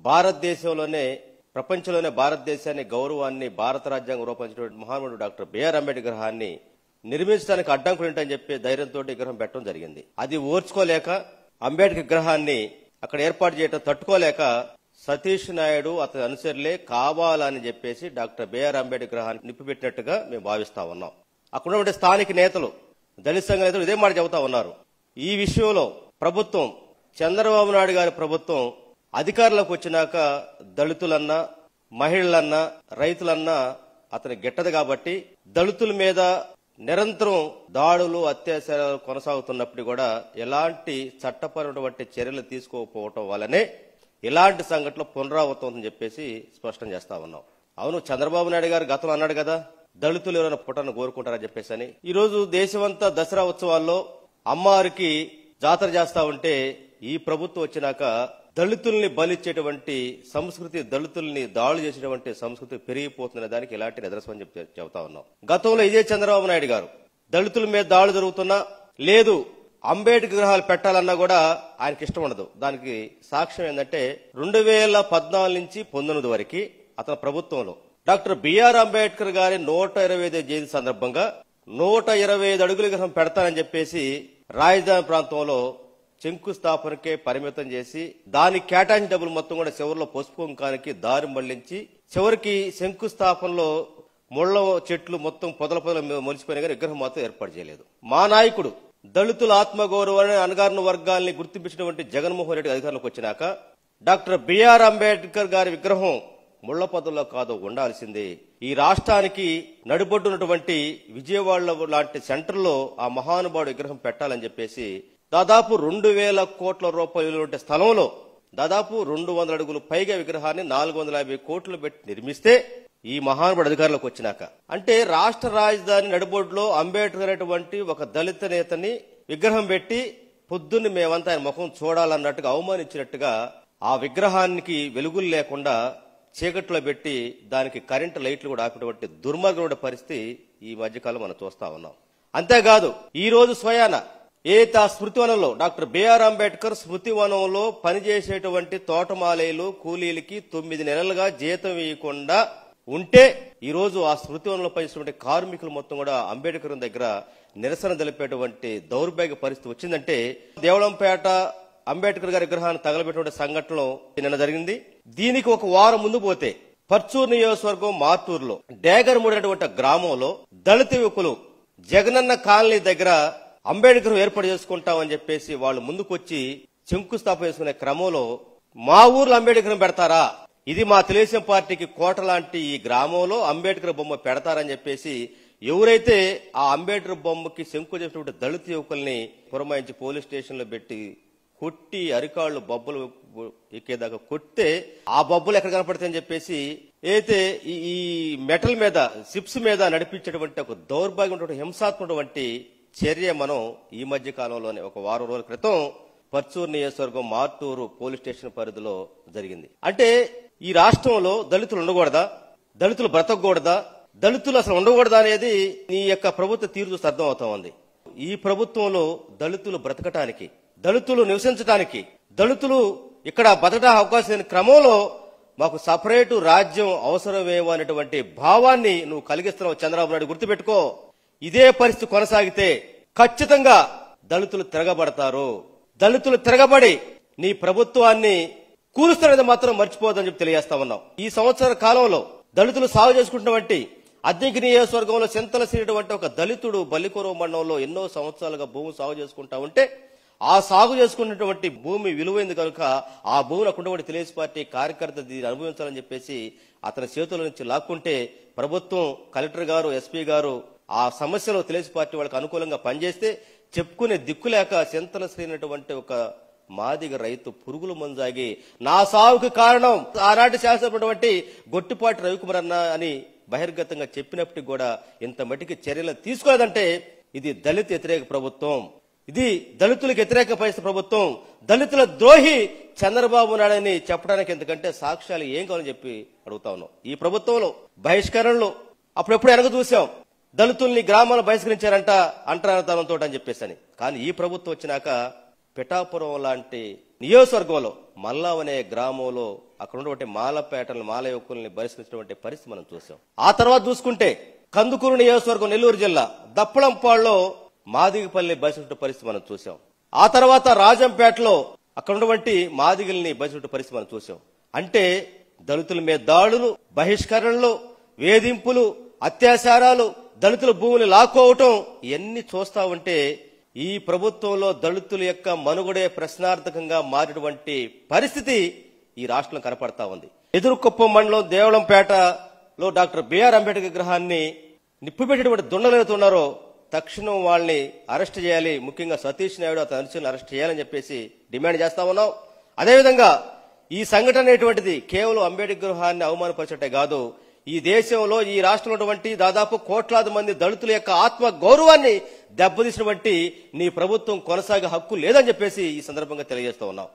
భారతదేశంలోనే ప్రపంచంలోనే భారతదేశాన్ని గౌరవాన్ని భారత రాజ్యాంగం రూపొందించినటువంటి మహానుభావుడు డాక్టర్ బిఆర్ అంబేద్కర్ విగ్రహాన్ని నిర్మించడానికి అడ్డంకులు ఉంటాయని చెప్పి ధైర్యంతో విగ్రహం పెట్టడం జరిగింది. అది ఓర్చుకోలేక అంబేద్కర్ విగ్రహాన్ని అక్కడ ఏర్పాటు చేయడం తట్టుకోలేక సతీష్ నాయుడు అతని అనుచరులే కావాలని చెప్పేసి డాక్టర్ బిఆర్ అంబేద్కర్ విగ్రహాన్ని నిప్పిపెట్టినట్టుగా మేము భావిస్తా ఉన్నాం. అక్కడ ఉన్నటువంటి స్థానిక నేతలు, దళిత సంఘ నేతలు ఇదే మాట చెబుతా ఉన్నారు. ఈ విషయంలో ప్రభుత్వం, చంద్రబాబు నాయుడు గారి ప్రభుత్వం అధికారంలోకి వచ్చినాక దళితులన్నా, మహిళలన్నా, రైతులన్నా అతని గిట్టదు కాబట్టి దళితుల మీద నిరంతరం దాడులు, అత్యాచారాలు కొనసాగుతున్నప్పుడు కూడా ఎలాంటి చట్టపరమైనటువంటి చర్యలు తీసుకోకపోవటం వల్లనే ఇలాంటి సంఘటనలు పునరావృతమవుతుందని చెప్పేసి స్పష్టం చేస్తా ఉన్నాం. అవును, చంద్రబాబు నాయుడు గారు గతంలో అన్నాడు కదా, దళితులు ఎవరైనా పుట్టను కోరుకుంటారని చెప్పేసి అని. ఈ రోజు దేశమంతా దసరా ఉత్సవాల్లో అమ్మవారికి జాతర చేస్తా ఉంటే ఈ ప్రభుత్వం వచ్చినాక దళితుల్ని బలిచ్చేటువంటి సంస్కృతి, దళితుల్ని దాడులు చేసేటువంటి సంస్కృతి పెరిగిపోతున్న దానికి ఇలాంటి నిదర్శనం చెబుతా ఉన్నాం. గతంలో ఇదే చంద్రబాబు నాయుడు గారు దళితుల మీద దాడులు జరుగుతున్నా, లేదు అంబేద్కర్ విగ్రహాలు పెట్టాలన్నా కూడా ఆయనకి ఇష్టం ఉండదు. దానికి సాక్ష్యం ఏంటంటే 2014 నుంచి 19 వరకు అతని ప్రభుత్వంలో డాక్టర్ బిఆర్ అంబేద్కర్ గారి 125వ జయంతి సందర్భంగా 125 అడుగుల విగ్రహం పెడతానని చెప్పేసి రాజధాని ప్రాంతంలో శంకుస్థాపనకే పరిమితం చేసి దానికి కేటాయించిన డబ్బులు మొత్తం కూడా చివరిలో పసుపు కుంకానికి దారి మళ్లించి చివరికి శంకుస్థాపనలో ముళ్ల చెట్లు మొత్తం పొదల మొలిచిపోయినా కానీ విగ్రహం మాత్రం ఏర్పాటు చేయలేదు. మా నాయకుడు దళితుల ఆత్మగౌరవాన్ని, అణగారిన వర్గాల్ని గుర్తించినటువంటి జగన్మోహన్ రెడ్డి అధికారంలోకి వచ్చినాక డాక్టర్ బిఆర్ అంబేద్కర్ గారి విగ్రహం ముళ్ల పొదల్లో కాదు ఉండాల్సిందే. ఈ రాష్ట్రానికి నడిబొడ్డున్నటువంటి విజయవాడలో లాంటి సెంటర్లో ఆ మహానుభావుడు విగ్రహం పెట్టాలని చెప్పేసి దాదాపు 2,000 కోట్ల రూపాయలు ఉండే స్థలంలో దాదాపు 200 అడుగులు పైగా విగ్రహాన్ని 450 కోట్లు పెట్టి నిర్మిస్తే ఈ మహానుభావుడు అధికారంలోకి వచ్చినాక, అంటే రాష్ట్ర రాజధాని నడిబొడ్డులో అంబేద్కర్ అనేటువంటి ఒక దళిత నేతని విగ్రహం పెట్టి పొద్దున్న మేమంతా ఆయన ముఖం చూడాలన్నట్టుగా అవమానించినట్టుగా ఆ విగ్రహానికి వెలుగులు లేకుండా చీకట్లో పెట్టి దానికి కరెంటు లైట్లు కూడా ఆపేటువంటి దుర్మార్గమైన పరిస్థితి ఈ మధ్యకాలం మనం చూస్తా ఉన్నాం. అంతేకాదు ఈ రోజు స్వయాన ఏతా స్మృతివనంలో డాక్టర్ బిఆర్ అంబేద్కర్ స్మృతివనంలో పనిచేసేటువంటి తోటమాలీలు, కూలీలకి 9 నెలలుగా జీతం ఇవ్వకుండా ఉంటే ఈ రోజు ఆ స్మృతివనంలో పనిచేసినటువంటి కార్మికులు మొత్తం కూడా అంబేద్కర్ దగ్గర నిరసన తెలిపేటువంటి దౌర్భాగ్య పరిస్థితి వచ్చిందంటే, దేవళంపేట అంబేద్కర్ గారి విగ్రహాన్ని తగలబెట్టిన సంఘటనలో నిన్న జరిగింది. దీనికి ఒక వారం ముందు పోతే పర్చూరు నియోజకవర్గం మార్టూరులో డేగర్మూడినటువంటి గ్రామంలో దళిత యువకులు జగనన్న కాలనీ దగ్గర అంబేద్కర్ ఏర్పాటు చేసుకుంటామని చెప్పేసి వాళ్ళు ముందుకొచ్చి శంకుస్థాపన చేసుకునే క్రమంలో మా ఊర్లో అంబేద్కర్ పెడతారా, ఇది మా తెలుగుదేశం పార్టీకి కోట లాంటి ఈ గ్రామంలో అంబేద్కర్ బొమ్మ పెడతారని చెప్పేసి ఎవరైతే ఆ అంబేద్కర్ బొమ్మకి శంకు చేసినటువంటి దళిత యువకుల్ని పురమాయించి పోలీస్ స్టేషన్ లో పెట్టి కొట్టి అరికాళ్లు బొబ్బలు ఎక్కేదాకా కొట్టే ఆ బొబ్బలు ఎక్కడ కనపడతాయని చెప్పేసి అయితే ఈ మెటల్ మీద, సిప్స్ మీద నడిపించేటువంటి ఒక దౌర్భాగ్యమైనటువంటి హింసాత్మకటువంటి చర్య మనం ఈ మధ్య కాలంలోనే ఒక వారం రోజుల క్రితం పర్చూరు నియోజకవర్గం మార్టూరు పోలీస్ స్టేషన్ పరిధిలో జరిగింది. అంటే ఈ రాష్ట్రంలో దళితులు ఉండకూడదా, దళితులు బ్రతకూడదా, దళితులు అసలు ఉండకూడదా అనేది ఈ యొక్క ప్రభుత్వ తీరు చూస్తే అర్థం అవుతా ఉంది. ఈ ప్రభుత్వంలో దళితులు బ్రతకటానికి, దళితులు నివసించడానికి, దళితులు ఇక్కడ బతకటా అవకాశం లేని క్రమంలో మాకు సపరేటు రాజ్యం అవసరమేమో అనేటువంటి భావాన్ని నువ్వు కలిగిస్తున్నావు చంద్రబాబు నాయుడు, గుర్తుపెట్టుకో. ఇదే పరిస్థితి కొనసాగితే ఖచ్చితంగా దళితులు తిరగబడతారు. దళితులు తిరగబడి నీ ప్రభుత్వాన్ని కూలుస్తున్నది మాత్రం మర్చిపోదని చెప్పి తెలియజేస్తా ఉన్నాం. ఈ సంవత్సర కాలంలో దళితులు సాగు చేసుకుంటున్నటువంటి అద్దెకి నియోజకవర్గంలో చింతల సీనటువంటి ఒక దళితుడు బల్లికొరవ మండలంలో ఎన్నో సంవత్సరాలుగా భూమి సాగు చేసుకుంటా ఉంటే ఆ సాగు చేసుకున్నటువంటి భూమి విలువైంది కనుక ఆ భూమిని అక్కడ తెలుగుదేశం పార్టీ కార్యకర్త దీన్ని అనుభవించాలని చెప్పేసి అతని చేతుల నుంచి లాక్కుంటే ప్రభుత్వం, కలెక్టర్ గారు, ఎస్పీ గారు ఆ సమస్యలో తెలుగుదేశం పార్టీ వాళ్ళకి అనుకూలంగా పనిచేస్తే చెప్పుకునే దిక్కులేక చింతల శ్రీనటువంటి ఒక మాదిగ రైతు పురుగుల మంజాగి నా సాగుకి కారణం ఆనాటి శాసనటువంటి గొట్టిపాటి రవికుమార్ అన్న అని బహిర్గతంగా చెప్పినప్పటికీ కూడా ఇంత మట్టికి చర్యలు తీసుకోలేదంటే ఇది దళిత వ్యతిరేక ప్రభుత్వం, ఇది దళితులకు వ్యతిరేక పరిస్థితి ప్రభుత్వం, దళితుల ద్రోహి చంద్రబాబు నాయుడని చెప్పడానికి ఎందుకంటే సాక్ష్యాలు ఏం కావాలని చెప్పి అడుగుతా ఉన్నాం. ఈ ప్రభుత్వంలో బహిష్కరణలు అప్పుడెప్పుడు ఎనగ చూసాం, దళితుల్ని గ్రామాలు బహిష్కరించారంట అంటరానితనంతో అని చెప్పేసి. కానీ ఈ ప్రభుత్వం వచ్చినాక పిఠాపురం లాంటి నియోజకవర్గంలో మల్లావ్ అనే గ్రామంలో అక్కడ ఉన్నటువంటి మాలపేటలను మాల యువకుల్ని బహిష్కరించినటువంటి పరిస్థితి మనం చూసాం. ఆ తర్వాత చూసుకుంటే కందుకూరు నియోజకవర్గం నెల్లూరు జిల్లా దప్పలంపాడులో మాదిగపల్లి బహిష్కరించిన పరిస్థితి మనం చూసాం. ఆ తర్వాత రాజంపేటలో అక్కడ ఉన్నటువంటి మాదిగల్ని బహిష్కరించిన పరిస్థితి మనం చూసాం. అంటే దళితుల మీద దాడులు, బహిష్కరణలు, వేధింపులు, అత్యాచారాలు, దళితుల భూములు లాక్కోవటం ఇవన్నీ చూస్తా ఉంటే ఈ ప్రభుత్వంలో దళితుల యొక్క మనుగడే ప్రశ్నార్థకంగా మారినటువంటి పరిస్థితి ఈ రాష్ట్రంలో కనపడతా ఉంది. ఎదురుకొప్పం మండలం దేవళంపేటలో డాక్టర్ బిఆర్ అంబేద్కర్ విగ్రహాన్ని నిప్పుపెట్టేటువంటి దుండలెడుతున్నారో తక్షణం వాళ్ళని అరెస్ట్ చేయాలి, ముఖ్యంగా సతీష్ నాయుడు అతని అనుచరులను అరెస్ట్ చేయాలని చెప్పేసి డిమాండ్ చేస్తా ఉన్నాం. అదేవిధంగా ఈ సంఘటన అనేటువంటిది కేవలం అంబేద్కర్ విగ్రహాన్ని అవమానపరచటే కాదు, ఈ దేశంలో ఈ రాష్ట్రంలో ఉన్నటువంటి దాదాపు కోట్లాది మంది దళితుల యొక్క ఆత్మ గౌరవాన్ని దెబ్బతీసినటువంటి నీ ప్రభుత్వం కొనసాగే హక్కు లేదని చెప్పేసి ఈ సందర్భంగా తెలియజేస్తా ఉన్నాం.